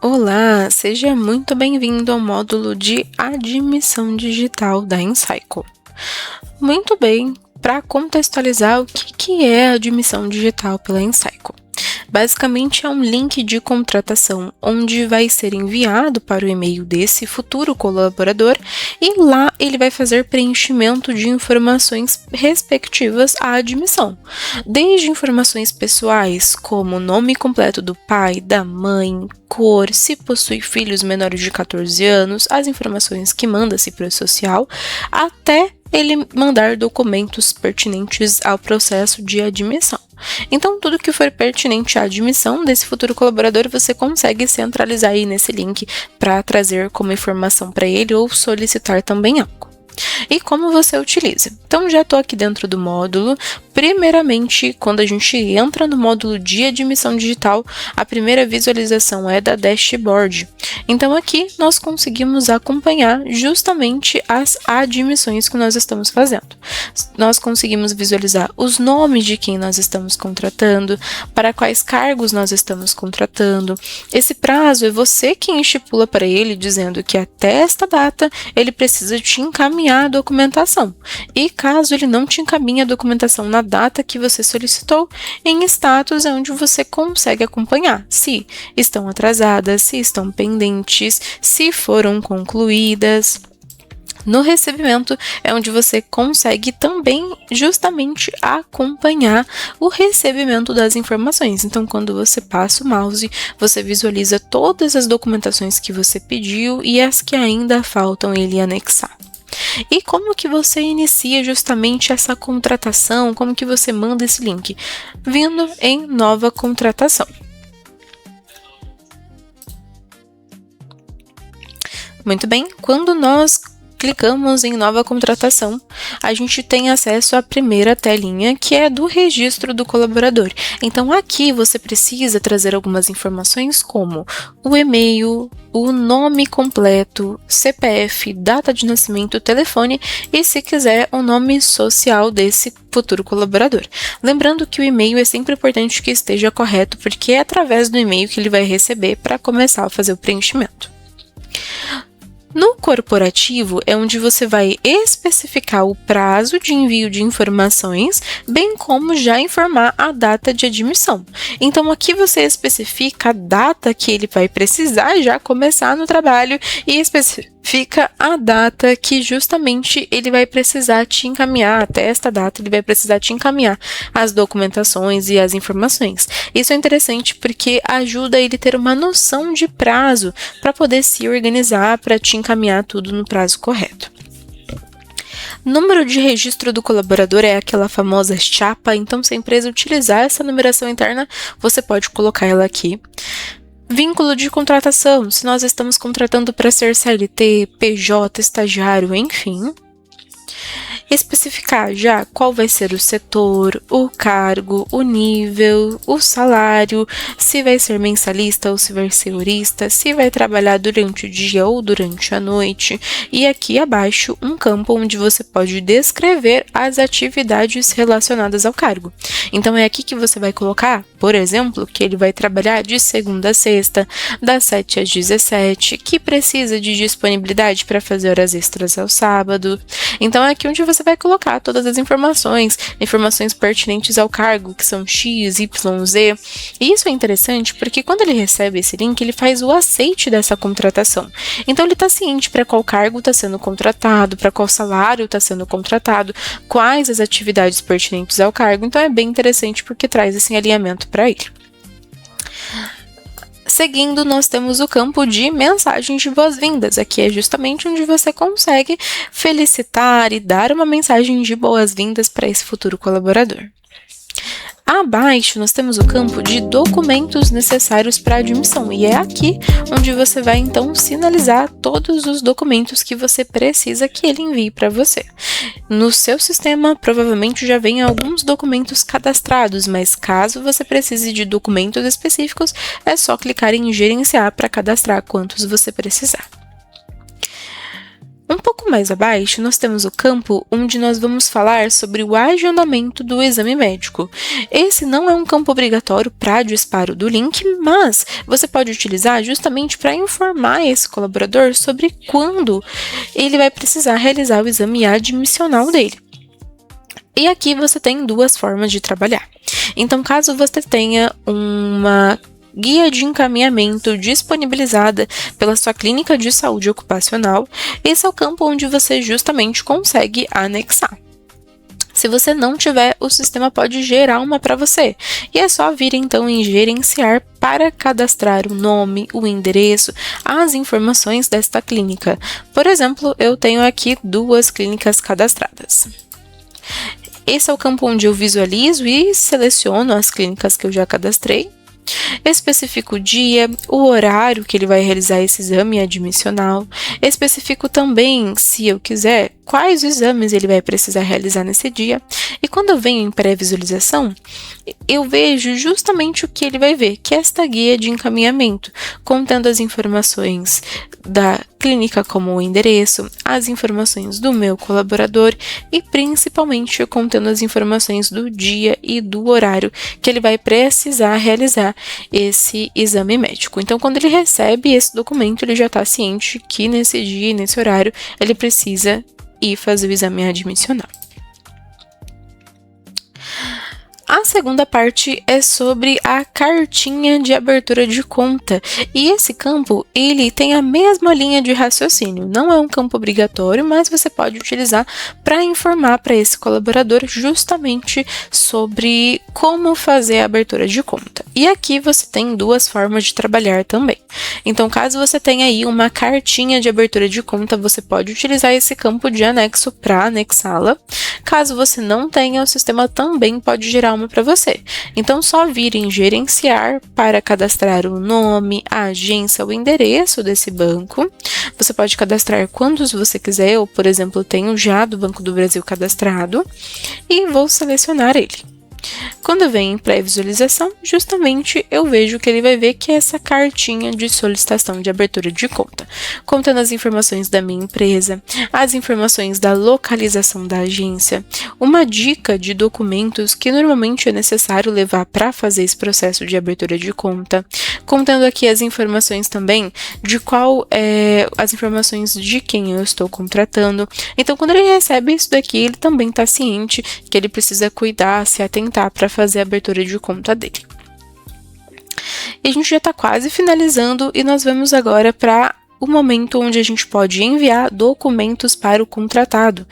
Olá, seja muito bem-vindo ao módulo de admissão digital da Encycle. Muito bem, para contextualizar o que é a admissão digital pela Encycle. Basicamente é um link de contratação onde vai ser enviado para o e-mail desse futuro colaborador e lá ele vai fazer preenchimento de informações respectivas à admissão, desde informações pessoais como nome completo do pai, da mãe, cor, se possui filhos menores de 14 anos, as informações que manda-se para o social, até ele mandar documentos pertinentes ao processo de admissão. Então, tudo que for pertinente à admissão desse futuro colaborador, você consegue centralizar aí nesse link para trazer como informação para ele ou solicitar também algo. E como você utiliza? Então, já estou aqui dentro do módulo. Primeiramente, quando a gente entra no módulo de admissão digital, a primeira visualização é da dashboard. Então, aqui nós conseguimos acompanhar justamente as admissões que nós estamos fazendo. Nós conseguimos visualizar os nomes de quem nós estamos contratando, para quais cargos nós estamos contratando. Esse prazo é você quem estipula para ele, dizendo que até esta data ele precisa te encaminhar a documentação. E caso ele não te encaminhe a documentação na data que você solicitou, em status é onde você consegue acompanhar se estão atrasadas, se estão pendentes, se foram concluídas. No recebimento é onde você consegue também justamente acompanhar o recebimento das informações. Então, quando você passa o mouse, você visualiza todas as documentações que você pediu e as que ainda faltam ele anexar. E como que você inicia justamente essa contratação? Como que você manda esse link? Vindo em nova contratação. Muito bem, quando nós clicamos em nova contratação, a gente tem acesso à primeira telinha, que é do registro do colaborador. Então, aqui você precisa trazer algumas informações como o e-mail, o nome completo, CPF, data de nascimento, telefone e, se quiser, o nome social desse futuro colaborador. Lembrando que o e-mail é sempre importante que esteja correto, porque é através do e-mail que ele vai receber para começar a fazer o preenchimento. No corporativo é onde você vai especificar o prazo de envio de informações, bem como já informar a data de admissão. Então, aqui você especifica a data que ele vai precisar já começar no trabalho e especifica a data que justamente ele vai precisar te encaminhar, até esta data ele vai precisar te encaminhar as documentações e as informações. Isso é interessante porque ajuda ele a ter uma noção de prazo para poder se organizar, para te encaminhar tudo no prazo correto. Número de registro do colaborador é aquela famosa chapa, então se a empresa utilizar essa numeração interna, você pode colocar ela aqui. Vínculo de contratação, se nós estamos contratando para ser CLT, PJ, estagiário, enfim. Especificar já qual vai ser o setor, o cargo, o nível, o salário, se vai ser mensalista ou se vai ser horista, se vai trabalhar durante o dia ou durante a noite. E aqui abaixo um campo onde você pode descrever as atividades relacionadas ao cargo. Então é aqui que você vai colocar, por exemplo, que ele vai trabalhar de segunda a sexta, das 7 às 17, que precisa de disponibilidade para fazer horas extras ao sábado. Então é aqui onde você vai colocar todas as informações pertinentes ao cargo, que são X, Y, Z. E isso é interessante porque quando ele recebe esse link, ele faz o aceite dessa contratação. Então ele está ciente para qual cargo está sendo contratado, para qual salário está sendo contratado, quais as atividades pertinentes ao cargo. Então é bem interessante porque traz esse alinhamento para ele. Seguindo, nós temos o campo de mensagens de boas-vindas. Aqui é justamente onde você consegue felicitar e dar uma mensagem de boas-vindas para esse futuro colaborador. Abaixo, nós temos o campo de documentos necessários para a admissão, e é aqui onde você vai, então, sinalizar todos os documentos que você precisa que ele envie para você. No seu sistema, provavelmente já vem alguns documentos cadastrados, mas caso você precise de documentos específicos, é só clicar em gerenciar para cadastrar quantos você precisar. Um pouco mais abaixo, nós temos o campo onde nós vamos falar sobre o agendamento do exame médico. Esse não é um campo obrigatório para disparo do link, mas você pode utilizar justamente para informar esse colaborador sobre quando ele vai precisar realizar o exame admissional dele. E aqui você tem duas formas de trabalhar. Então, caso você tenha uma guia de encaminhamento disponibilizada pela sua clínica de saúde ocupacional, esse é o campo onde você justamente consegue anexar. Se você não tiver, o sistema pode gerar uma para você. E é só vir então em gerenciar para cadastrar o nome, o endereço, as informações desta clínica. Por exemplo, eu tenho aqui 2 clínicas cadastradas. Esse é o campo onde eu visualizo e seleciono as clínicas que eu já cadastrei. Especifico o dia, o horário que ele vai realizar esse exame admissional. Especifico também, se eu quiser, quais exames ele vai precisar realizar nesse dia. E quando eu venho em pré-visualização, eu vejo justamente o que ele vai ver, que é esta guia de encaminhamento, contendo as informações da clínica como o endereço, as informações do meu colaborador e principalmente contendo as informações do dia e do horário que ele vai precisar realizar esse exame médico. Então, quando ele recebe esse documento, ele já está ciente que nesse dia e nesse horário ele precisa ir fazer o exame admissional. A segunda parte é sobre a cartinha de abertura de conta, e esse campo ele tem a mesma linha de raciocínio, não é um campo obrigatório, mas você pode utilizar para informar para esse colaborador justamente sobre como fazer a abertura de conta. E aqui você tem 2 formas de trabalhar também. Então, caso você tenha aí uma cartinha de abertura de conta, você pode utilizar esse campo de anexo para anexá-la. Caso você não tenha, o sistema também pode gerar uma para você. Então, só vir em gerenciar para cadastrar o nome, a agência, o endereço desse banco. Você pode cadastrar quantos você quiser. Eu, por exemplo, tenho já do Banco do Brasil cadastrado e vou selecionar ele. Quando eu venho em pré-visualização, justamente eu vejo que ele vai ver que é essa cartinha de solicitação de abertura de conta, contendo as informações da minha empresa, as informações da localização da agência, uma dica de documentos que normalmente é necessário levar para fazer esse processo de abertura de conta, contendo aqui as informações também de as informações de quem eu estou contratando. Então, quando ele recebe isso daqui, ele também está ciente que ele precisa cuidar, se atentar para fazer a abertura de conta dele. E a gente já está quase finalizando e nós vamos agora para o momento onde a gente pode enviar documentos para o contratado.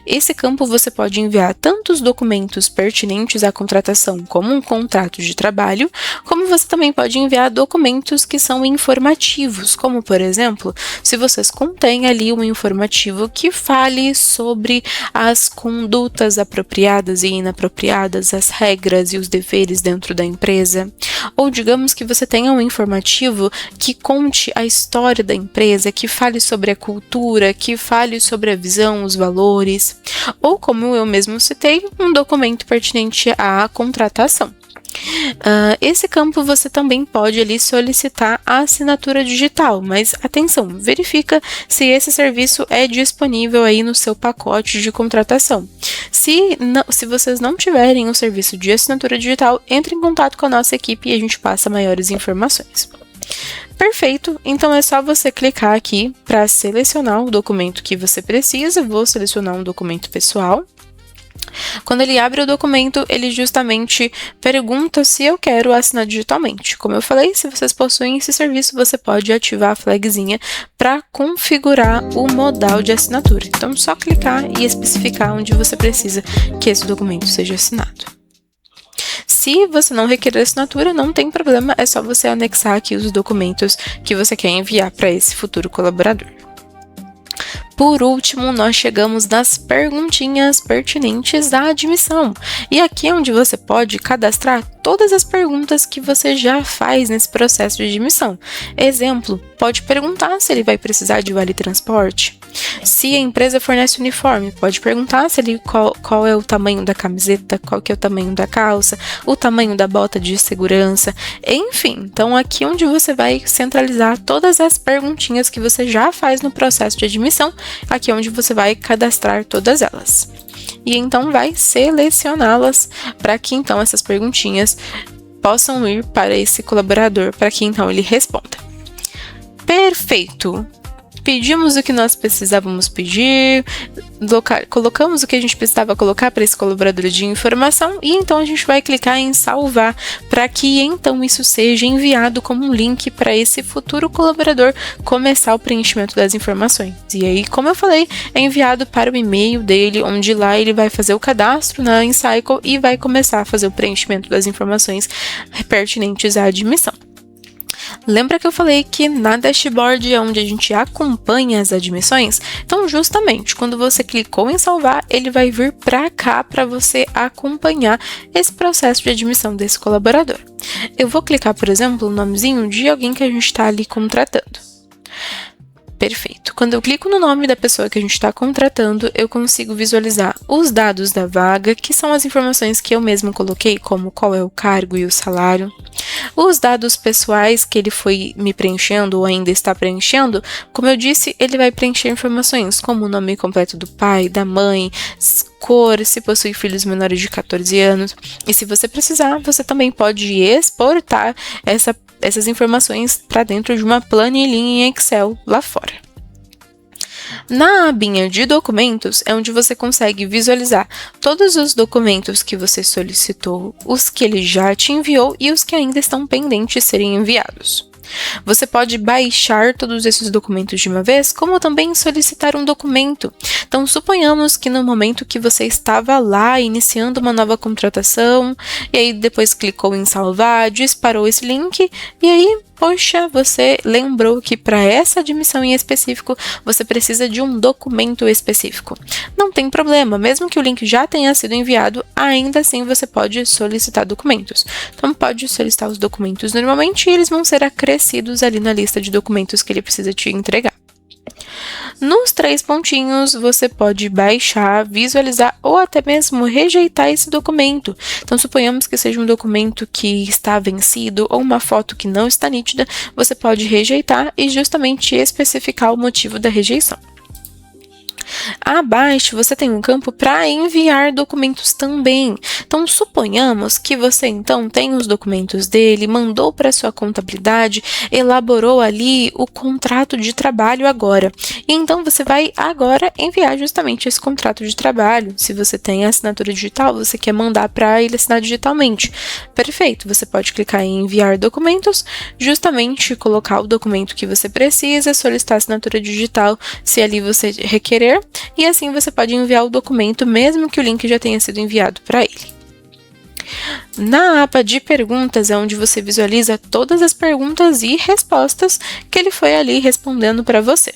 Esse campo você pode enviar tanto os documentos pertinentes à contratação, como um contrato de trabalho, como você também pode enviar documentos que são informativos, como, por exemplo, se vocês contêm ali um informativo que fale sobre as condutas apropriadas e inapropriadas, as regras e os deveres dentro da empresa, ou digamos que você tenha um informativo que conte a história da empresa, que fale sobre a cultura, que fale sobre a visão, os valores, ou como eu mesmo citei, um documento pertinente à contratação. Esse campo você também pode ali solicitar a assinatura digital, mas atenção, verifica se esse serviço é disponível aí no seu pacote de contratação. Se vocês não tiverem o serviço de assinatura digital, entre em contato com a nossa equipe e a gente passa maiores informações. Perfeito, então é só você clicar aqui para selecionar o documento que você precisa. Vou selecionar um documento pessoal. Quando ele abre o documento, ele justamente pergunta se eu quero assinar digitalmente. Como eu falei, se vocês possuem esse serviço, você pode ativar a flagzinha para configurar o modal de assinatura. Então, só clicar e especificar onde você precisa que esse documento seja assinado. Se você não requerer assinatura, não tem problema, é só você anexar aqui os documentos que você quer enviar para esse futuro colaborador. Por último, nós chegamos nas perguntinhas pertinentes à admissão. E aqui é onde você pode cadastrar todas as perguntas que você já faz nesse processo de admissão. Exemplo, pode perguntar se ele vai precisar de vale transporte. Se a empresa fornece uniforme, pode perguntar se ele, qual é o tamanho da camiseta, qual que é o tamanho da calça, o tamanho da bota de segurança, enfim. Então, aqui onde você vai centralizar todas as perguntinhas que você já faz no processo de admissão, aqui onde você vai cadastrar todas elas. E então vai selecioná-las para que então essas perguntinhas possam ir para esse colaborador, para que então ele responda. Perfeito! Pedimos o que nós precisávamos pedir, colocamos o que a gente precisava colocar para esse colaborador de informação e então a gente vai clicar em salvar para que então isso seja enviado como um link para esse futuro colaborador começar o preenchimento das informações. E aí, como eu falei, é enviado para o e-mail dele, onde lá ele vai fazer o cadastro na Incycle e vai começar a fazer o preenchimento das informações pertinentes à admissão. Lembra que eu falei que na dashboard é onde a gente acompanha as admissões? Então, justamente, quando você clicou em salvar, ele vai vir para cá para você acompanhar esse processo de admissão desse colaborador. Eu vou clicar, por exemplo, no nomezinho de alguém que a gente está ali contratando. Perfeito. Quando eu clico no nome da pessoa que a gente está contratando, eu consigo visualizar os dados da vaga, que são as informações que eu mesmo coloquei, como qual é o cargo e o salário. Os dados pessoais que ele foi me preenchendo ou ainda está preenchendo, como eu disse, ele vai preencher informações como o nome completo do pai, da mãe, cor, se possui filhos menores de 14 anos. E se você precisar, você também pode exportar essas informações para dentro de uma planilhinha em Excel lá fora. Na abinha de documentos é onde você consegue visualizar todos os documentos que você solicitou, os que ele já te enviou e os que ainda estão pendentes de serem enviados. Você pode baixar todos esses documentos de uma vez, como também solicitar um documento. Então, suponhamos que no momento que você estava lá iniciando uma nova contratação, e aí depois clicou em salvar, disparou esse link, e aí, poxa, você lembrou que para essa admissão em específico, você precisa de um documento específico. Não tem problema, mesmo que o link já tenha sido enviado, ainda assim você pode solicitar documentos. Então, pode solicitar os documentos normalmente e eles vão ser acrescidos ali na lista de documentos que ele precisa te entregar. Nos 3 pontinhos, você pode baixar, visualizar ou até mesmo rejeitar esse documento. Então, suponhamos que seja um documento que está vencido ou uma foto que não está nítida, você pode rejeitar e justamente especificar o motivo da rejeição. Abaixo, você tem um campo para enviar documentos também. Então, suponhamos que você, então, tem os documentos dele, mandou para sua contabilidade, elaborou ali o contrato de trabalho agora. E então, você vai agora enviar justamente esse contrato de trabalho. Se você tem a assinatura digital, você quer mandar para ele assinar digitalmente. Perfeito, você pode clicar em enviar documentos, justamente colocar o documento que você precisa, solicitar a assinatura digital, se ali você requerer, e assim você pode enviar o documento mesmo que o link já tenha sido enviado para ele. Na aba de perguntas é onde você visualiza todas as perguntas e respostas que ele foi ali respondendo para você.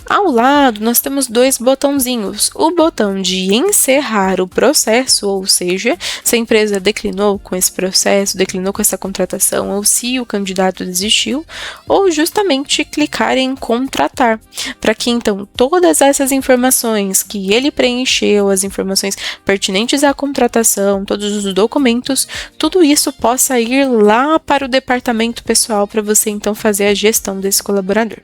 Ao lado, nós temos 2 botãozinhos. O botão de encerrar o processo, ou seja, se a empresa declinou com esse processo, declinou com essa contratação, ou se o candidato desistiu, ou justamente clicar em contratar, para que então todas essas informações que ele preencheu, as informações pertinentes à contratação, todos os documentos, tudo isso possa ir lá para o departamento pessoal para você então fazer a gestão desse colaborador.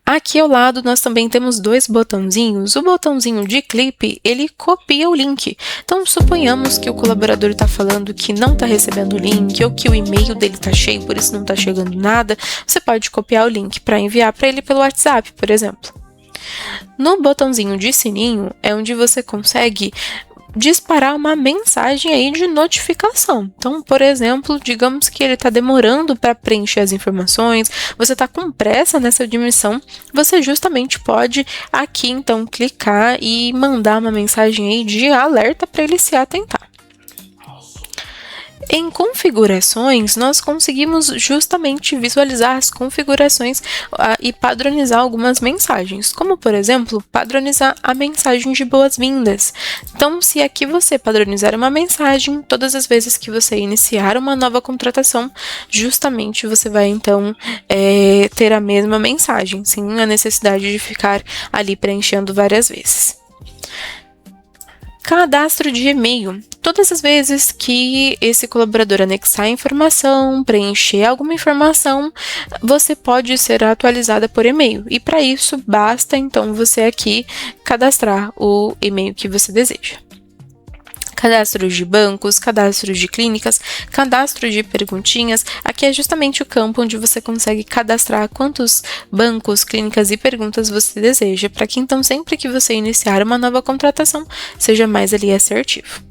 Aqui ao lado nós também temos 2 botãozinhos. O botãozinho de clipe, ele copia o link. Então, suponhamos que o colaborador está falando que não está recebendo o link ou que o e-mail dele está cheio, por isso não está chegando nada. Você pode copiar o link para enviar para ele pelo WhatsApp, por exemplo. No botãozinho de sininho é onde você consegue disparar uma mensagem aí de notificação. Então, por exemplo, digamos que ele está demorando para preencher as informações, você está com pressa nessa admissão, você justamente pode aqui então clicar e mandar uma mensagem aí de alerta para ele se atentar. Em configurações, nós conseguimos justamente visualizar as configurações e padronizar algumas mensagens, como, por exemplo, padronizar a mensagem de boas-vindas. Então, se aqui você padronizar uma mensagem, todas as vezes que você iniciar uma nova contratação, justamente você vai, então, ter a mesma mensagem, sem a necessidade de ficar ali preenchendo várias vezes. Cadastro de e-mail. Todas as vezes que esse colaborador anexar informação, preencher alguma informação, você pode ser atualizada por e-mail. E para isso, basta então você aqui cadastrar o e-mail que você deseja. Cadastros de bancos, cadastros de clínicas, cadastro de perguntinhas. Aqui é justamente o campo onde você consegue cadastrar quantos bancos, clínicas e perguntas você deseja, para que então sempre que você iniciar uma nova contratação, seja mais ali assertivo.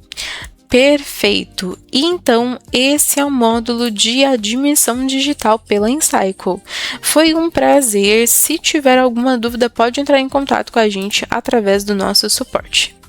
Perfeito! E então, esse é o módulo de admissão digital pela Encycle. Foi um prazer. Se tiver alguma dúvida, pode entrar em contato com a gente através do nosso suporte.